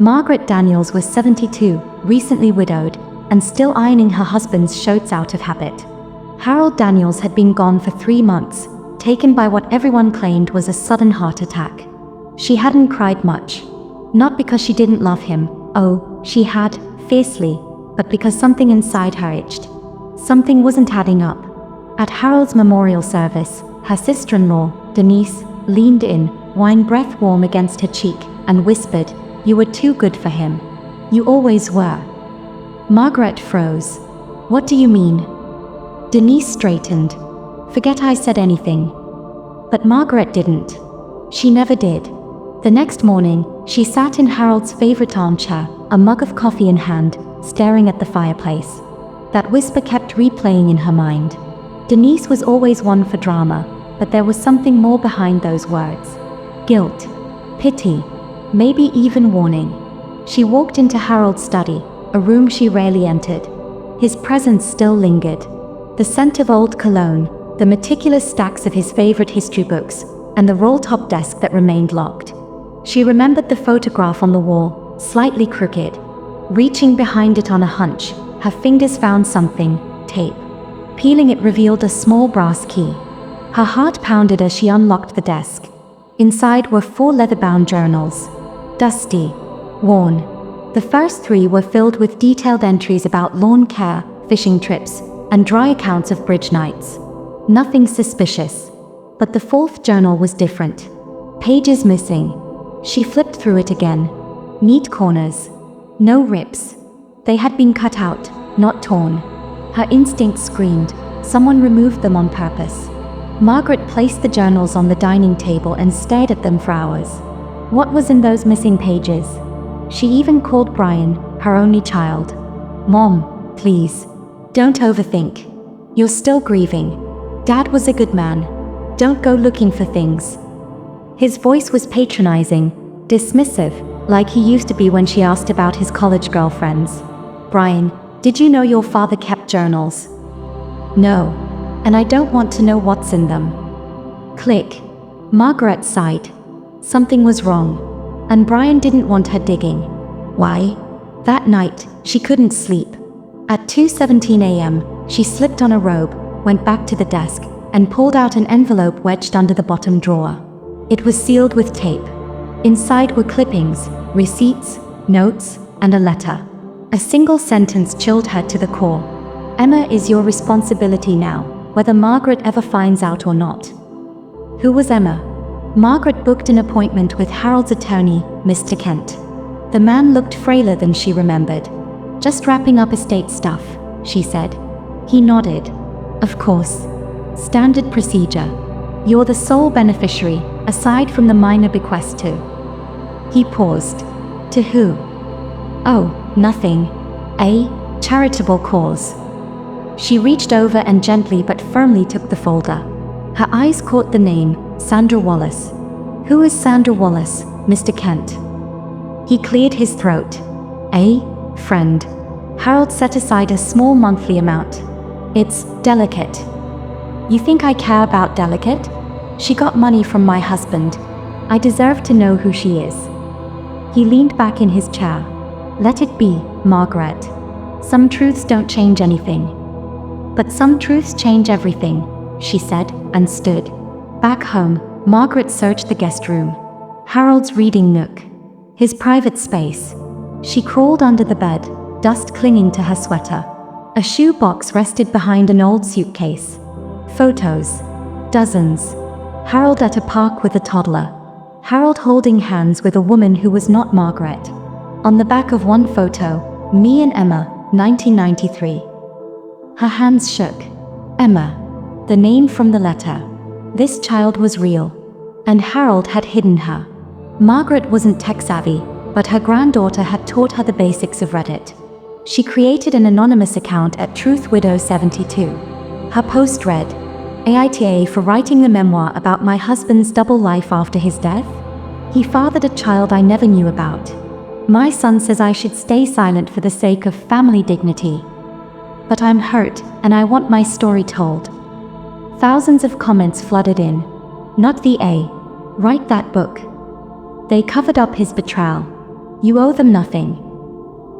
Margaret Daniels was 72, recently widowed, and still ironing her husband's shirts out of habit. Harold Daniels had been gone for 3 months, taken by what everyone claimed was a sudden heart attack. She hadn't cried much. Not because she didn't love him, oh, she had, fiercely, but because something inside her itched. Something wasn't adding up. At Harold's memorial service, her sister-in-law, Denise, leaned in, wine breath warm against her cheek, and whispered, "You were too good for him. You always were." Margaret froze. "What do you mean?" Denise straightened. "Forget I said anything." But Margaret didn't. She never did. The next morning, she sat in Harold's favorite armchair, a mug of coffee in hand, staring at the fireplace. That whisper kept replaying in her mind. Denise was always one for drama, but there was something more behind those words. Guilt, pity, maybe even warning. She walked into Harold's study, a room she rarely entered. His presence still lingered. The scent of old cologne, the meticulous stacks of his favorite history books, and the roll-top desk that remained locked. She remembered the photograph on the wall, slightly crooked. Reaching behind it on a hunch, her fingers found something, tape. Peeling it revealed a small brass key. Her heart pounded as she unlocked the desk. Inside were 4 leather-bound journals. Dusty, worn. The first 3 were filled with detailed entries about lawn care, fishing trips, and dry accounts of bridge nights. Nothing suspicious. But the 4th journal was different. Pages missing. She flipped through it again. Neat corners. No rips. They had been cut out, not torn. Her instinct screamed, someone removed them on purpose. Margaret placed the journals on the dining table and stared at them for hours. What was in those missing pages? She even called Brian, her only child. "Mom, please. Don't overthink. You're still grieving. Dad was a good man. Don't go looking for things." His voice was patronizing, dismissive, like he used to be when she asked about his college girlfriends. "Brian, did you know your father kept journals?" "No. And I don't want to know what's in them." Click. Margaret sighed. Something was wrong. And Brian didn't want her digging. Why? That night, she couldn't sleep. At 2:17 a.m., she slipped on a robe, went back to the desk, and pulled out an envelope wedged under the bottom drawer. It was sealed with tape. Inside were clippings, receipts, notes, and a letter. A single sentence chilled her to the core. "Emma is your responsibility now, whether Margaret ever finds out or not." Who was Emma? Margaret booked an appointment with Harold's attorney, Mr. Kent. The man looked frailer than she remembered. "Just wrapping up estate stuff," she said. He nodded. "Of course. Standard procedure. You're the sole beneficiary, aside from the minor bequest too." He paused. "To who?" "Oh, nothing. A charitable cause." She reached over and gently but firmly took the folder. Her eyes caught the name, Sandra Wallace. "Who is Sandra Wallace, Mr. Kent?" He cleared his throat. "A friend." Harold set aside a small monthly amount. "It's delicate." "You think I care about delicate? She got money from my husband. I deserve to know who she is." He leaned back in his chair. "Let it be, Margaret. Some truths don't change anything." "But some truths change everything," she said, and stood. Back home, Margaret searched the guest room. Harold's reading nook. His private space. She crawled under the bed, dust clinging to her sweater. A shoebox rested behind an old suitcase. Photos. Dozens. Harold at a park with a toddler. Harold holding hands with a woman who was not Margaret. On the back of one photo, "Me and Emma, 1993. Her hands shook. Emma. The name from the letter. This child was real. And Harold had hidden her. Margaret wasn't tech-savvy, but her granddaughter had taught her the basics of Reddit. She created an anonymous account at TruthWidow72. Her post read, "AITA for writing the memoir about my husband's double life after his death. He fathered a child I never knew about. My son says I should stay silent for the sake of family dignity. But I'm hurt, and I want my story told." Thousands of comments flooded in. "Not the A. Write that book." They covered up his betrayal. You owe them nothing.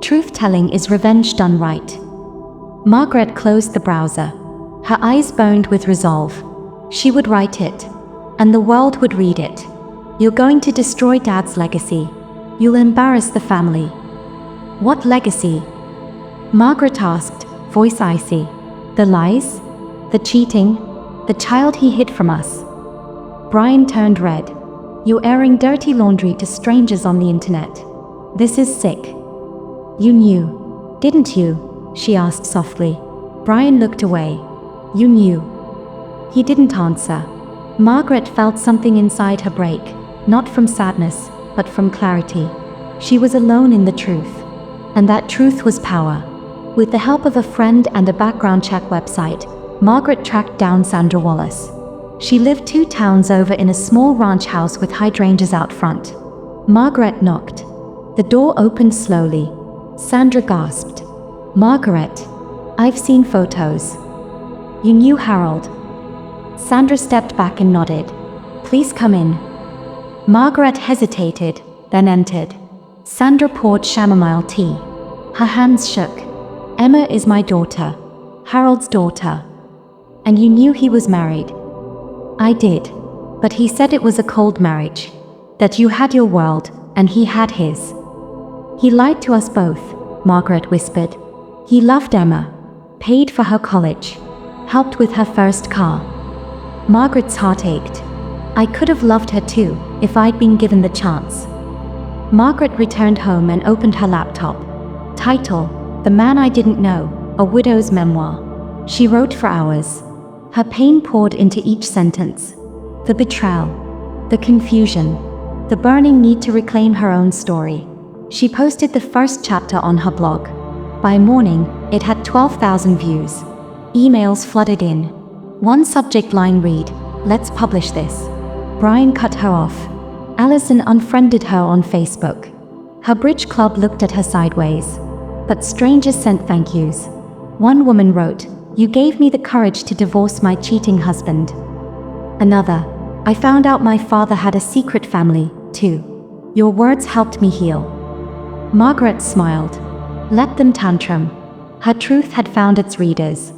Truth-telling is revenge done right. Margaret closed the browser. Her eyes burned with resolve. She would write it, and the world would read it. You're going to destroy Dad's legacy. You'll embarrass the family. What legacy? Margaret asked, voice icy. The lies? The cheating? The child he hid from us? Brian turned red. You're airing dirty laundry to strangers on the internet. This is sick. You knew, didn't you? She asked softly. Brian looked away. You knew. He didn't answer. Margaret felt something inside her break, not from sadness, but from clarity. She was alone in the truth. And that truth was power. With the help of a friend and a background check website, Margaret tracked down Sandra Wallace. She lived 2 towns over in a small ranch house with hydrangeas out front. Margaret knocked. The door opened slowly. Sandra gasped. Margaret, I've seen photos. You knew Harold. Sandra stepped back and nodded. Please come in. Margaret hesitated, then entered. Sandra poured chamomile tea. Her hands shook. Emma is my daughter. Harold's daughter. And you knew he was married. I did. But he said it was a cold marriage. That you had your world, and he had his. He lied to us both, Margaret whispered. He loved Emma. Paid for her college. Helped with her first car. Margaret's heart ached. I could have loved her too, if I'd been given the chance. Margaret returned home and opened her laptop. Title: The Man I Didn't Know, a Widow's Memoir. She wrote for hours. Her pain poured into each sentence. The betrayal. The confusion. The burning need to reclaim her own story. She posted the first chapter on her blog. By morning, it had 12,000 views. Emails flooded in. One subject line read, "Let's publish this." Brian cut her off. Allison unfriended her on Facebook. Her bridge club looked at her sideways. But strangers sent thank yous. One woman wrote, "You gave me the courage to divorce my cheating husband." Another, "I found out my father had a secret family, too. Your words helped me heal." Margaret smiled. Let them tantrum. Her truth had found its readers.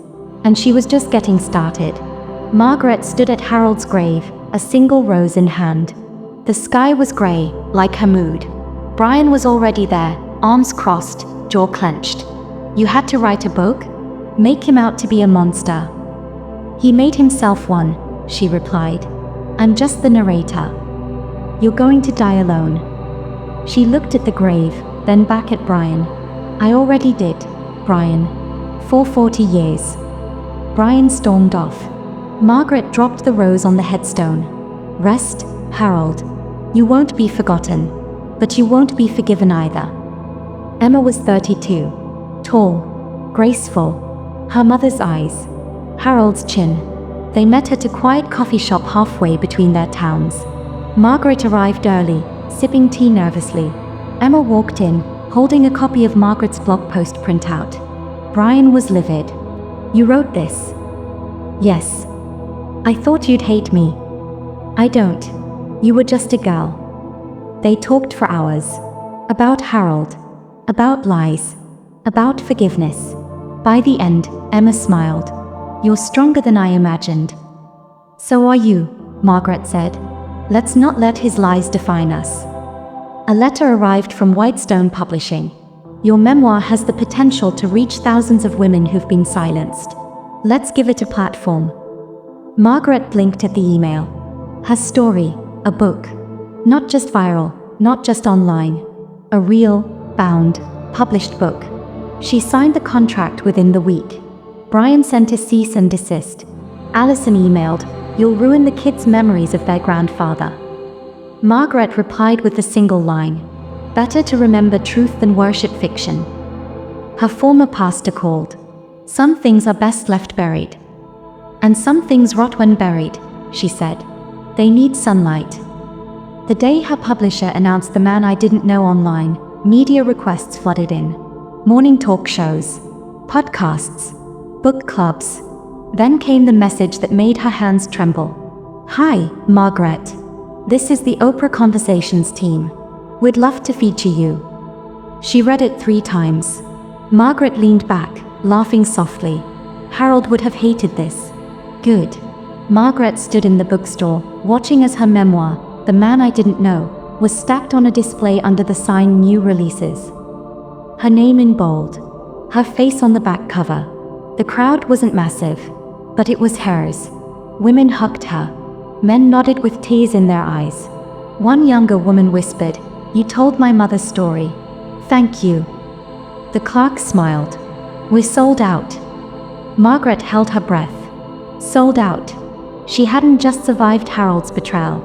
And she was just getting started. Margaret stood at Harold's grave, a single rose in hand. The sky was grey, like her mood. Brian was already there, arms crossed, jaw clenched. You had to write a book? Make him out to be a monster. He made himself one, she replied. I'm just the narrator. You're going to die alone. She looked at the grave, then back at Brian. I already did, Brian. For 40 years. Brian stormed off. Margaret dropped the rose on the headstone. Rest, Harold. You won't be forgotten. But you won't be forgiven either. Emma was 32. Tall. Graceful. Her mother's eyes. Harold's chin. They met at a quiet coffee shop halfway between their towns. Margaret arrived early, sipping tea nervously. Emma walked in, holding a copy of Margaret's blog post printout. Brian was livid. You wrote this? Yes. I thought you'd hate me. I don't. You were just a girl. They talked for hours. About Harold. About lies. About forgiveness. By the end, Emma smiled. You're stronger than I imagined. So are you, Margaret said. Let's not let his lies define us. A letter arrived from Whitestone Publishing. Your memoir has the potential to reach thousands of women who've been silenced. Let's give it a platform. Margaret blinked at the email. Her story, a book. Not just viral, not just online. A real, bound, published book. She signed the contract within the week. Brian sent a cease and desist. Allison emailed, you'll ruin the kids' memories of their grandfather. Margaret replied with a single line. Better to remember truth than worship fiction. Her former pastor called. Some things are best left buried. And some things rot when buried, she said. They need sunlight. The day her publisher announced The Man I Didn't Know online, media requests flooded in. Morning talk shows, podcasts, book clubs. Then came the message that made her hands tremble. Hi, Margaret. This is the Oprah Conversations team. We'd love to feature you. She read it 3 times. Margaret leaned back, laughing softly. Harold would have hated this. Good. Margaret stood in the bookstore, watching as her memoir, The Man I Didn't Know, was stacked on a display under the sign New Releases. Her name in bold. Her face on the back cover. The crowd wasn't massive, but it was hers. Women hugged her. Men nodded with tears in their eyes. One younger woman whispered, "You told my mother's story. Thank you." The clerk smiled. "We're sold out." Margaret held her breath. Sold out. She hadn't just survived Harold's betrayal.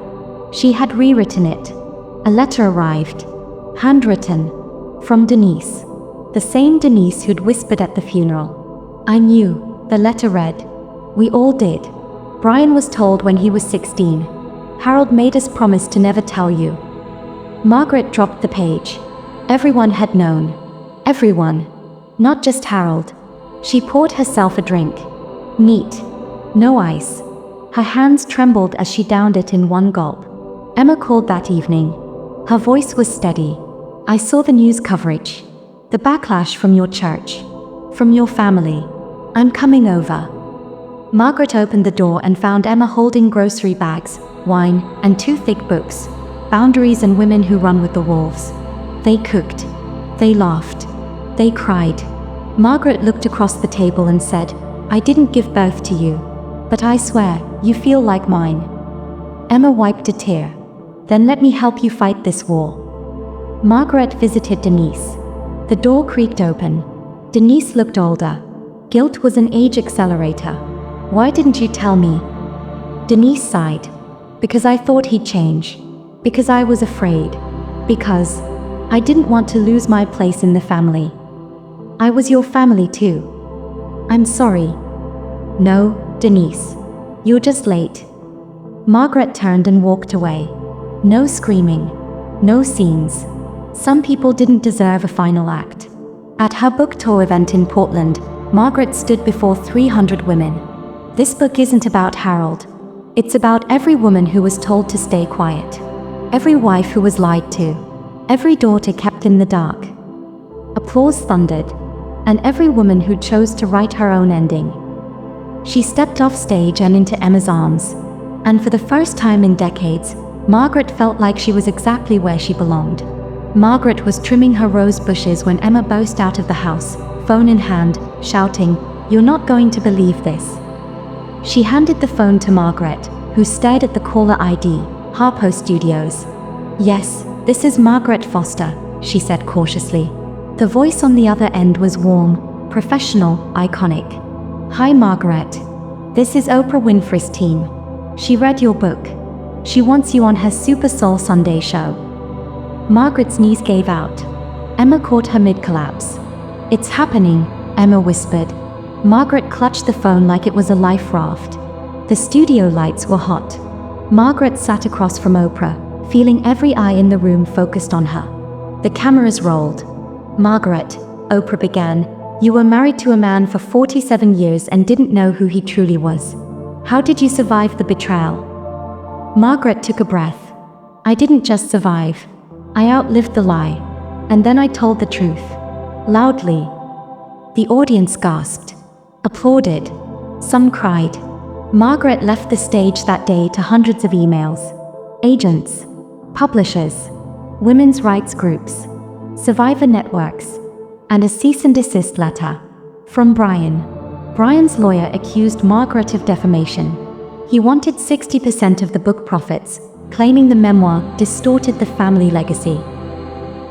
She had rewritten it. A letter arrived. Handwritten. From Denise. The same Denise who'd whispered at the funeral. "I knew," the letter read. "We all did. Brian was told when he was 16. Harold made us promise to never tell you." Margaret dropped the page. Everyone had known. Everyone. Not just Harold. She poured herself a drink. Neat. No ice. Her hands trembled as she downed it in one gulp. Emma called that evening. Her voice was steady. "I saw the news coverage. The backlash from your church. From your family. I'm coming over." Margaret opened the door and found Emma holding grocery bags, wine, and 2 thick books, Boundaries and Women Who Run with the Wolves. They cooked. They laughed. They cried. Margaret looked across the table and said, "I didn't give birth to you. But I swear, you feel like mine." Emma wiped a tear. "Then let me help you fight this war." Margaret visited Denise. The door creaked open. Denise looked older. Guilt was an age accelerator. "Why didn't you tell me?" Denise sighed. "Because I thought he'd change. Because I was afraid. Because I didn't want to lose my place in the family. I was your family too. I'm sorry." "No, Denise. You're just late." Margaret turned and walked away. No screaming. No scenes. Some people didn't deserve a final act. At her book tour event in Portland, Margaret stood before 300 women. "This book isn't about Harold. It's about every woman who was told to stay quiet. Every wife who was lied to. Every daughter kept in the dark." Applause thundered. "And every woman who chose to write her own ending." She stepped off stage and into Emma's arms. And for the first time in decades, Margaret felt like she was exactly where she belonged. Margaret was trimming her rose bushes when Emma burst out of the house, phone in hand, shouting, "You're not going to believe this." She handed the phone to Margaret, who stared at the caller ID, Harpo Studios. "Yes, this is Margaret Foster," she said cautiously. The voice on the other end was warm, professional, iconic. "Hi Margaret. This is Oprah Winfrey's team. She read your book. She wants you on her Super Soul Sunday show." Margaret's knees gave out. Emma caught her mid-collapse. "It's happening," Emma whispered. Margaret clutched the phone like it was a life raft. The studio lights were hot. Margaret sat across from Oprah, feeling every eye in the room focused on her. The cameras rolled. "Margaret," Oprah began, "you were married to a man for 47 years and didn't know who he truly was. How did you survive the betrayal?" Margaret took a breath. "I didn't just survive. I outlived the lie. And then I told the truth. Loudly." The audience gasped. Applauded. Some cried. Margaret left the stage that day to hundreds of emails. Agents. Publishers. Women's rights groups. Survivor networks. And a cease and desist letter. From Brian. Brian's lawyer accused Margaret of defamation. He wanted 60% of the book profits, claiming the memoir distorted the family legacy.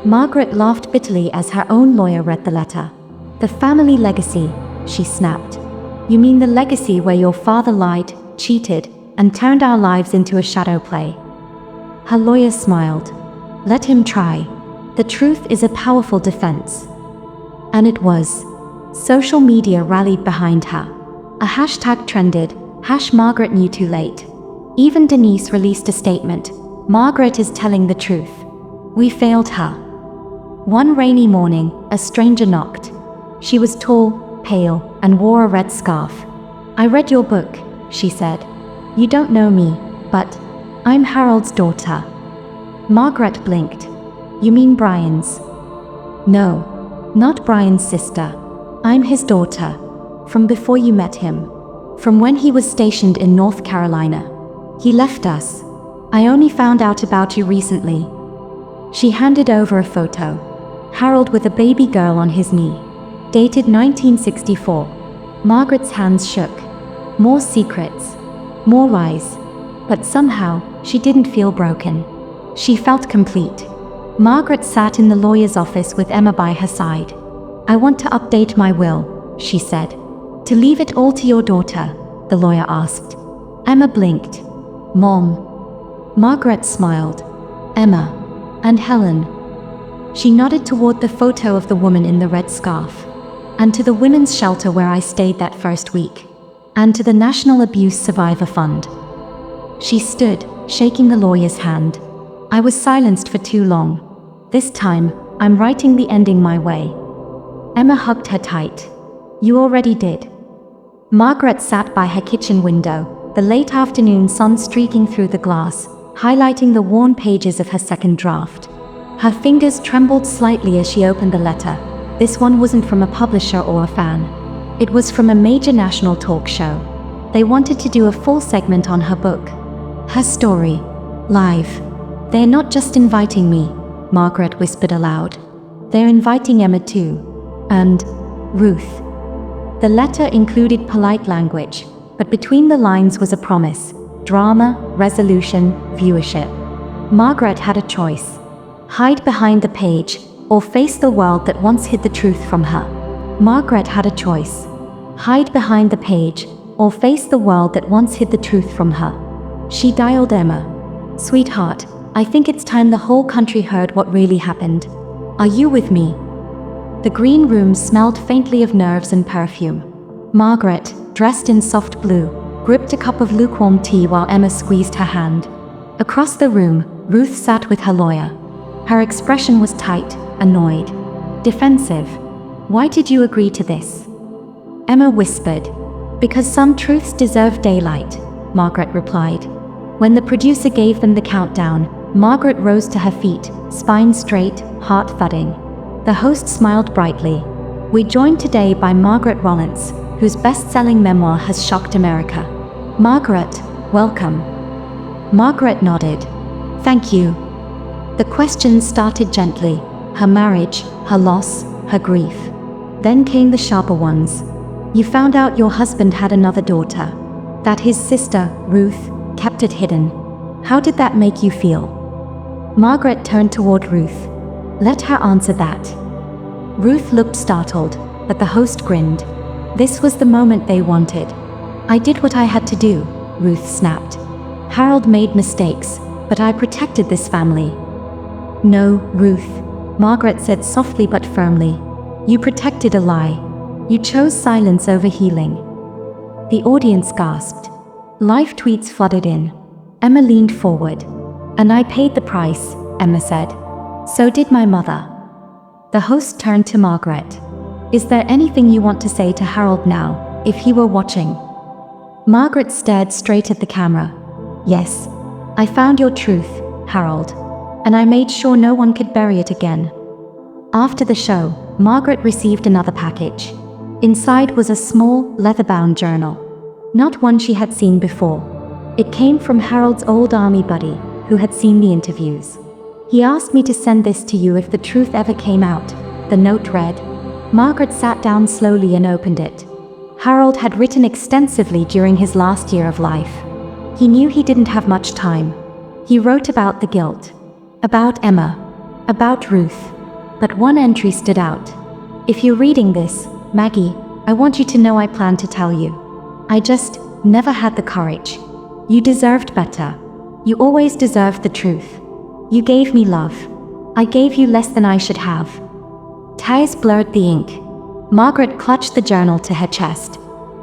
Margaret laughed bitterly as her own lawyer read the letter. "The family legacy," she snapped. "You mean the legacy where your father lied, cheated, and turned our lives into a shadow play?" Her lawyer smiled. "Let him try. The truth is a powerful defense." And it was. Social media rallied behind her. A hashtag trended, #Margaret knew too late. Even Denise released a statement. "Margaret is telling the truth. We failed her." One rainy morning, a stranger knocked. She was tall, pale, and wore a red scarf. "I read your book," she said. "You don't know me, but I'm Harold's daughter." Margaret blinked. "You mean Brian's?" No, not Brian's sister. I'm his daughter. From before you met him. From when he was stationed in North Carolina. He left us. I only found out about you recently. She handed over a photo. Harold with a baby girl on his knee. Dated 1964. Margaret's hands shook. More secrets. More lies. But somehow, she didn't feel broken. She felt complete. Margaret sat in the lawyer's office with Emma by her side. I want to update my will, she said. To leave it all to your daughter, the lawyer asked. Emma blinked. Mom. Margaret smiled. Emma. And Helen. She nodded toward the photo of the woman in the red scarf. And to the women's shelter where I stayed that first week. And to the National Abuse Survivor Fund. She stood, shaking the lawyer's hand. I was silenced for too long. This time, I'm writing the ending my way. Emma hugged her tight. You already did. Margaret sat by her kitchen window, the late afternoon sun streaking through the glass, highlighting the worn pages of her second draft. Her fingers trembled slightly as she opened the letter. This one wasn't from a publisher or a fan. It was from a major national talk show. They wanted to do a full segment on her book. Her story. Live. They're not just inviting me, Margaret whispered aloud. They're inviting Emma too. And Ruth. The letter included polite language, but between the lines was a promise. Drama, resolution, viewership. Margaret had a choice. Hide behind the page, or face the world that once hid the truth from her. Margaret had a choice. Hide behind the page, or face the world that once hid the truth from her. She dialed Emma. Sweetheart, I think it's time the whole country heard what really happened. Are you with me? The green room smelled faintly of nerves and perfume. Margaret, dressed in soft blue, gripped a cup of lukewarm tea while Emma squeezed her hand. Across the room, Ruth sat with her lawyer. Her expression was tight, annoyed, defensive. Why did you agree to this? Emma whispered. Because some truths deserve daylight, Margaret replied. When the producer gave them the countdown, Margaret rose to her feet, spine straight, heart thudding. The host smiled brightly. We're joined today by Margaret Rollins, whose best-selling memoir has shocked America. Margaret, welcome. Margaret nodded. Thank you. The questions started gently. Her marriage, her loss, her grief. Then came the sharper ones. You found out your husband had another daughter. That his sister, Ruth, kept it hidden. How did that make you feel? Margaret turned toward Ruth. Let her answer that. Ruth looked startled, but the host grinned. This was the moment they wanted. I did what I had to do, Ruth snapped. Harold made mistakes, but I protected this family. No, Ruth, Margaret said softly but firmly. You protected a lie. You chose silence over healing. The audience gasped. Live tweets flooded in. Emma leaned forward. And I paid the price, Emma said. So did my mother. The host turned to Margaret. Is there anything you want to say to Harold now, if he were watching? Margaret stared straight at the camera. Yes. I found your truth, Harold. And I made sure no one could bury it again. After the show, Margaret received another package. Inside was a small, leather-bound journal. Not one she had seen before. It came from Harold's old army buddy, who had seen the interviews. He asked me to send this to you if the truth ever came out, the note read. Margaret sat down slowly and opened it. Harold had written extensively during his last year of life. He knew he didn't have much time. He wrote about the guilt. About Emma. About Ruth. But one entry stood out. If you're reading this, Maggie, I want you to know I plan to tell you. I just never had the courage. You deserved better. You always deserved the truth. You gave me love. I gave you less than I should have. Tears blurred the ink. Margaret clutched the journal to her chest.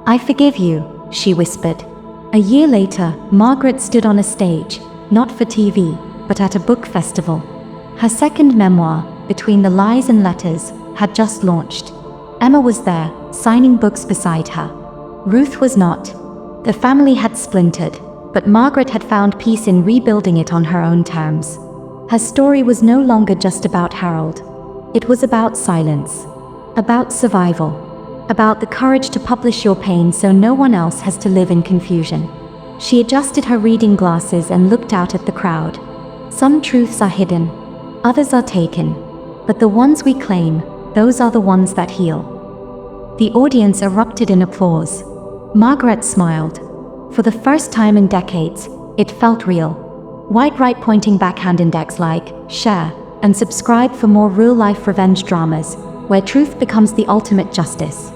I forgive you, she whispered. A year later, Margaret stood on a stage, not for TV, but at a book festival. Her second memoir, Between the Lies and Letters, had just launched. Emma was there, signing books beside her. Ruth was not. The family had splintered, but Margaret had found peace in rebuilding it on her own terms. Her story was no longer just about Harold. It was about silence, about survival, about the courage to publish your pain so no one else has to live in confusion. She adjusted her reading glasses and looked out at the crowd. Some truths are hidden, others are taken, but the ones we claim, those are the ones that heal. The audience erupted in applause. Margaret smiled. For the first time in decades, it felt real. White right pointing backhand index like, share, and subscribe for more real-life revenge dramas, where truth becomes the ultimate justice.